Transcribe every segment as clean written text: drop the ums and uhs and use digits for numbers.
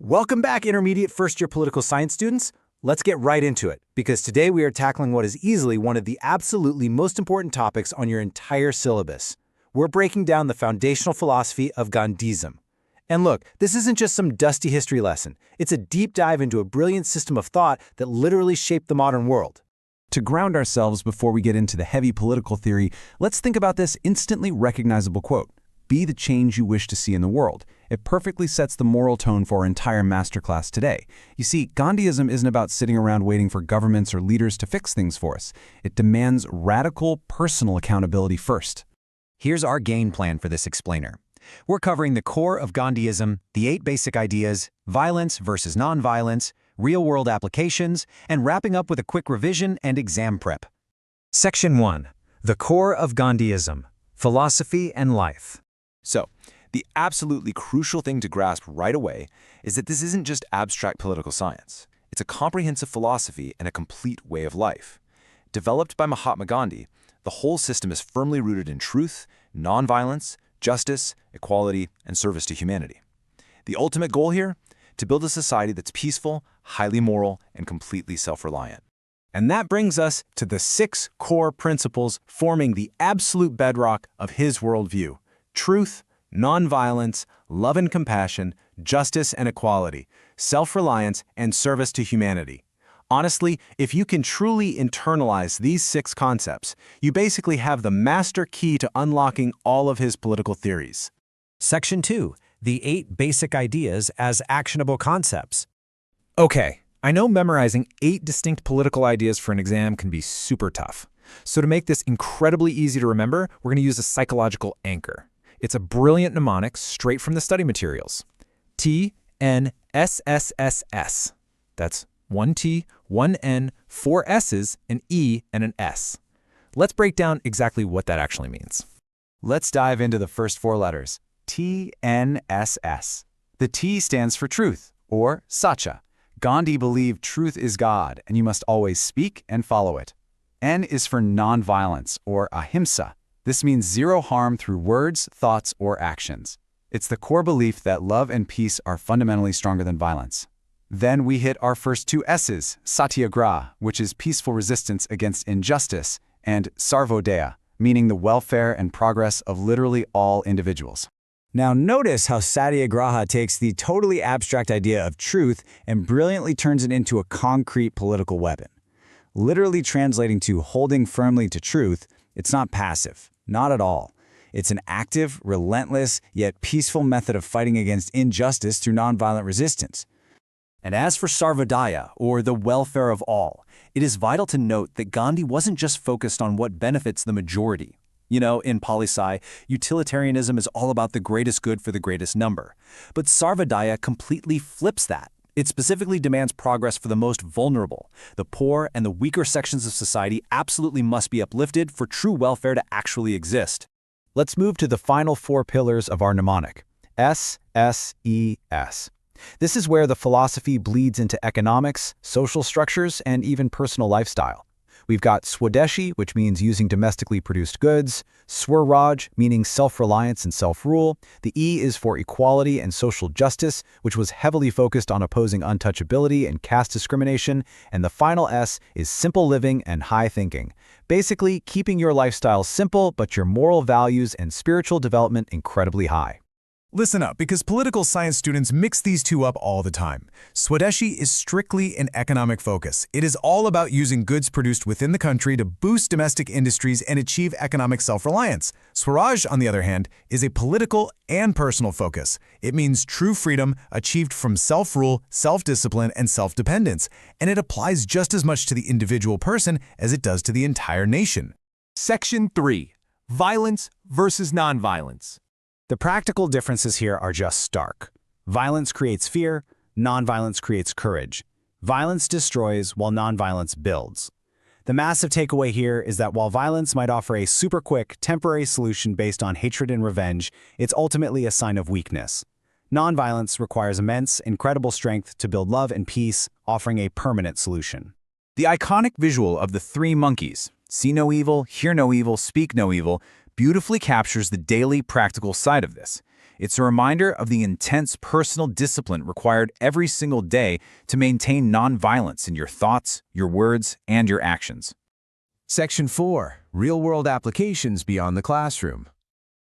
Welcome back, intermediate first-year political science students. Let's get right into it, because today we are tackling what is easily one of the absolutely most important topics on your entire syllabus. We're breaking down the foundational philosophy of Gandhism. And look, this isn't just some dusty history lesson. It's a deep dive into a brilliant system of thought that literally shaped the modern world. To ground ourselves before we get into the heavy political theory, let's think about this instantly recognizable quote. Be the change you wish to see in the world. It perfectly sets the moral tone for our entire masterclass today. You see, Gandhism isn't about sitting around waiting for governments or leaders to fix things for us. It demands radical personal accountability first. Here's our game plan for this explainer. We're covering the core of Gandhism, the 8 basic ideas, violence versus nonviolence, real-world applications, and wrapping up with a quick revision and exam prep. Section 1. The core of Gandhism, philosophy and life. So, the absolutely crucial thing to grasp right away is that this isn't just abstract political science. It's a comprehensive philosophy and a complete way of life. Developed by Mahatma Gandhi, the whole system is firmly rooted in truth, nonviolence, justice, equality, and service to humanity. The ultimate goal here? To build a society that's peaceful, highly moral, and completely self-reliant. And that brings us to the 6 core principles forming the absolute bedrock of his worldview: truth, nonviolence, love and compassion, justice and equality, self-reliance, and service to humanity. Honestly, if you can truly internalize these 6 concepts, you basically have the master key to unlocking all of his political theories. Section 2. The 8 basic ideas as actionable concepts. Okay, I know memorizing 8 distinct political ideas for an exam can be super tough. So to make this incredibly easy to remember, we're going to use a psychological anchor. It's a brilliant mnemonic straight from the study materials. TNSSSS. That's 1 T, 1 N, 4 S's, an E, and an S. Let's break down exactly what that actually means. Let's dive into the first 4 letters. TNSS. The T stands for truth, or Satya. Gandhi believed truth is God, and you must always speak and follow it. N is for nonviolence, or ahimsa. This means zero harm through words, thoughts, or actions. It's the core belief that love and peace are fundamentally stronger than violence. Then we hit our first 2 S's, satyagraha, which is peaceful resistance against injustice, and sarvodaya, meaning the welfare and progress of literally all individuals. Now notice how satyagraha takes the totally abstract idea of truth and brilliantly turns it into a concrete political weapon. Literally translating to holding firmly to truth, it's not passive, not at all. It's an active, relentless, yet peaceful method of fighting against injustice through nonviolent resistance. And as for sarvodaya, or the welfare of all, it is vital to note that Gandhi wasn't just focused on what benefits the majority. You know, in poli-sci, utilitarianism is all about the greatest good for the greatest number. But sarvodaya completely flips that. It specifically demands progress for the most vulnerable. The poor and the weaker sections of society absolutely must be uplifted for true welfare to actually exist. Let's move to the final 4 pillars of our mnemonic. S, S, E, S. This is where the philosophy bleeds into economics, social structures, and even personal lifestyle. We've got Swadeshi, which means using domestically produced goods, Swaraj, meaning self-reliance and self-rule. The E is for equality and social justice, which was heavily focused on opposing untouchability and caste discrimination. And the final S is simple living and high thinking. Basically, keeping your lifestyle simple, but your moral values and spiritual development incredibly high. Listen up, because political science students mix these 2 up all the time. Swadeshi is strictly an economic focus. It is all about using goods produced within the country to boost domestic industries and achieve economic self-reliance. Swaraj, on the other hand, is a political and personal focus. It means true freedom achieved from self-rule, self-discipline, and self-dependence, and it applies just as much to the individual person as it does to the entire nation. Section 3. Violence versus nonviolence. The practical differences here are just stark. Violence creates fear, nonviolence creates courage. Violence destroys while nonviolence builds. The massive takeaway here is that while violence might offer a super quick, temporary solution based on hatred and revenge, it's ultimately a sign of weakness. Nonviolence requires immense, incredible strength to build love and peace, offering a permanent solution. The iconic visual of the 3 monkeys, see no evil, hear no evil, speak no evil, beautifully captures the daily practical side of this. It's a reminder of the intense personal discipline required every single day to maintain nonviolence in your thoughts, your words, and your actions. Section 4. Real-world applications beyond the classroom.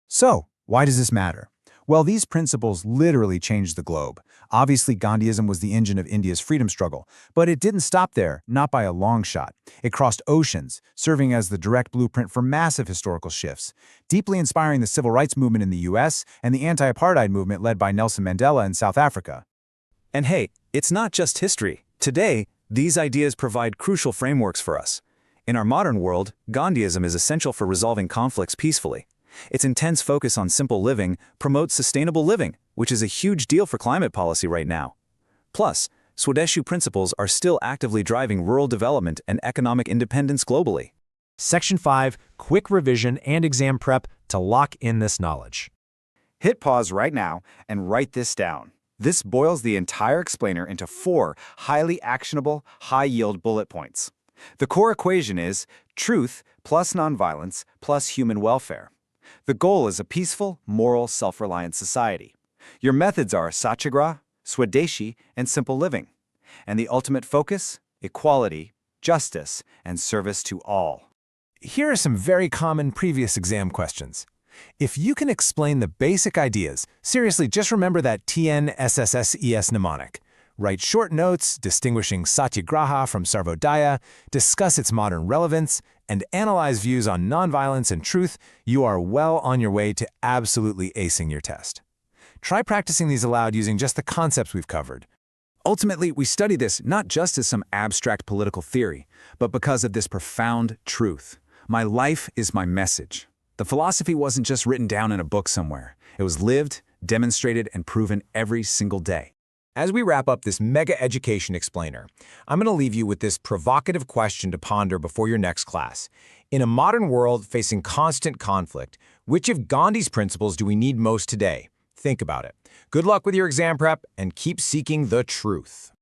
So, why does this matter? Well, these principles literally changed the globe. Obviously, Gandhism was the engine of India's freedom struggle, but it didn't stop there, not by a long shot. It crossed oceans, serving as the direct blueprint for massive historical shifts, deeply inspiring the civil rights movement in the US and the anti-apartheid movement led by Nelson Mandela in South Africa. And hey, it's not just history. Today, these ideas provide crucial frameworks for us. In our modern world, Gandhism is essential for resolving conflicts peacefully. Its intense focus on simple living promotes sustainable living, which is a huge deal for climate policy right now. Plus, Swadeshi principles are still actively driving rural development and economic independence globally. Section 5, quick revision and exam prep to lock in this knowledge. Hit pause right now and write this down. This boils the entire explainer into 4 highly actionable, high-yield bullet points. The core equation is truth plus nonviolence plus human welfare. The goal is a peaceful, moral, self-reliant society. Your methods are satyagraha, swadeshi, and simple living. And the ultimate focus? Equality, justice, and service to all. Here are some very common previous exam questions. If you can explain the basic ideas, seriously, just remember that TNSSSES mnemonic. Write short notes distinguishing satyagraha from sarvodaya, discuss its modern relevance, and analyze views on nonviolence and truth. You are well on your way to absolutely acing your test. Try practicing these aloud using just the concepts we've covered. Ultimately, we study this not just as some abstract political theory, but because of this profound truth. My life is my message. The philosophy wasn't just written down in a book somewhere. It was lived, demonstrated, and proven every single day. As we wrap up this mega education explainer, I'm going to leave you with this provocative question to ponder before your next class. In a modern world facing constant conflict, which of Gandhi's principles do we need most today? Think about it. Good luck with your exam prep and keep seeking the truth.